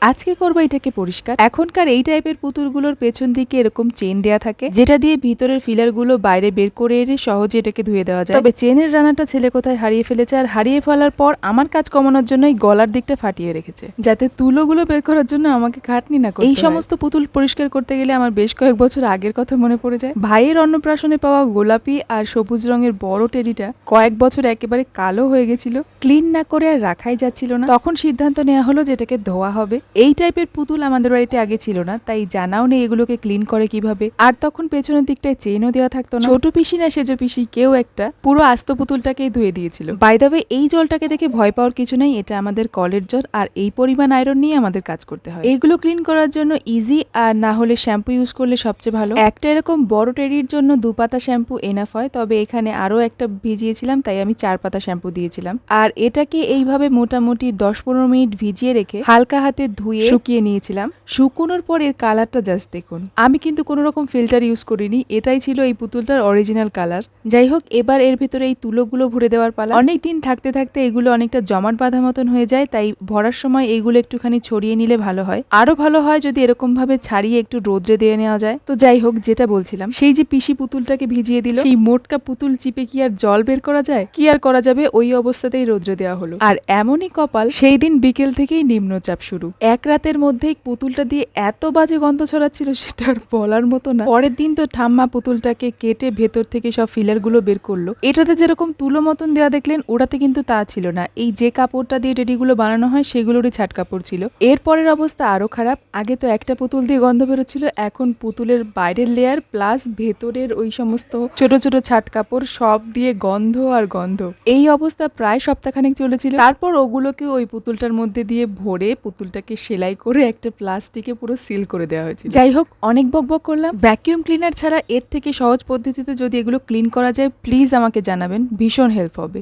আজকে করব এটাকে পরিষ্কার। এখনকার এই টাইপের পুতুলগুলোর পেছন দিকে এরকম চেন দেয়া থাকে, যেটা দিয়ে ভিতরের ফিলারগুলো বাইরে বের করে এনে সহজে এটাকে ধুয়ে দেওয়া যায়। তবে চেনের রানাটা ছেলে কোথায় হারিয়ে ফেলেছে, আর হারিয়ে ফেলার পর আমার কাজ কমানোর জন্য এই গলার দিকটা ফাটিয়ে রেখেছে, যাতে তুলোগুলো বের করার জন্য আমাকে খাটনি না করতে হয়। এই সমস্ত পুতুল পরিষ্কার করতে গেলে আমার বেশ কয়েক বছর আগের কথা মনে পড়ে যায়। ভাইয়ের অন্নপ্রাশনে পাওয়া গোলাপি আর সবুজ রঙের বড় টেডিটা কয়েক বছর একেবারে কালো হয়ে গেছিল, ক্লিন না করে আর রাখাই যাচ্ছিল না। তখন সিদ্ধান্ত নেওয়া হলো যে এটাকে ধোয়া হবে। এই টাইপের পুতুল আমাদের বাড়িতে আগে ছিল না, তাই জানাও নেই এগুলোকে ক্লিন করে কিভাবে। আর তখন পেছনের দিকটায় চেনও দেওয়া থাকতো না। ছোট পিসি না সেজো পিসি কেউ একটা পুরো আস্ত পুতুলটাকেই ধুয়ে দিয়েছিল। বাই দ্য ওয়ে, এই জলটাকে দেখে ভয় পাওয়ার কিছু নাই, এটা আমাদের কলের জল, আর এই পরিমাণ আয়রন নিয়ে আমাদের কাজ করতে হয়। এইগুলো ক্লিন করার জন্য ইজি, আর না হলে শ্যাম্পু ইউজ করলে সবচেয়ে ভালো। একটা এরকম বড় টেরির জন্য 2 পাতা শ্যাম্পু এনাফ হয়, তবে এখানে আরো একটা ভিজিয়েছিলাম, তাই আমি 4 পাতা শ্যাম্পু দিয়েছিলাম। আর এটাকে এইভাবে মোটামুটি 10-15 মিনিট ভিজিয়ে রেখে হালকা হাতে ধুয়ে শুকিয়ে নিয়েছিলাম। শুকোনোর পর এর কালারটা জাস্ট দেখুন। আমি কিন্তু কোনো রকম ফিল্টার ইউজ করিনি, এটাই ছিল এই পুতুলটার অরিজিনাল কালার। যাই হোক, এবার এর ভিতরে এই তুলোগুলো ভরে দেওয়ার পালা। অনেকদিন থাকতে থাকতে এগুলো অনেকটা জমাট বাঁধা মতন হয়ে যায়, তাই ভরার সময় এইগুলো একটুখানি ছড়িয়ে নিলে ভালো হয়। আরো ভালো হয় যদি এরকম ভাবে ছাড়িয়ে একটু রোদ্রে দিয়ে নেওয়া যায়। তো যাই হোক, যেটা বলছিলাম, সেই যে পিসি পুতুলটাকে ভিজিয়ে দিল, সেই মোটকা পুতুল চিপে কি আর জল বের করা যায়? কি আর করা যাবে, ওই অবস্থাতেই রোদ্রে দেওয়া হলো। আর এমনই কপাল, সেই দিন বিকেল থেকেই নিম্নচাপ শুরু। এক রাতের মধ্যেই পুতুলটা দিয়ে এত বাজে গন্ধ ছড়াচ্ছিল, সেটা আর বলার মতো না। পরের দিন তো ঠাম্মা পুতুলটাকে কেটে ভেতর থেকে সব ফিলার গুলো বের করলো। এটাতে যেরকম তুলো মতন দেওয়া দেখলেন, ওটাতে কিন্তু তা ছিল না। এই যে কাপড়টা দিয়ে টেডিগুলো বানানো হয় সেগুলোরই ছাট কাপড় ছিল। এরপরের অবস্থা আরো খারাপ। আগে তো একটা পুতুল দিয়ে গন্ধ বেরোচ্ছিল, এখন পুতুলের বাইরের লেয়ার প্লাস ভেতরের ওই সমস্ত ছোট ছোট ছাট কাপড় সব দিয়ে গন্ধ আর গন্ধ। এই অবস্থা প্রায় সপ্তাহখানেক চলেছিল। তারপর ওগুলোকে ওই পুতুলটার মধ্যে দিয়ে ভরে পুতুলটাকে সেলাই করে একটা প্লাস্টিকে পুরো সিল করে দেওয়া হয়েছিল। যাই হোক, অনেক বকবক করলাম। ভ্যাকিউম ক্লিনার ছাড়া এর থেকে সহজ পদ্ধতিতে যদি এগুলো ক্লিন করা যায়, প্লিজ আমাকে জানাবেন, ভীষণ হেল্প হবে।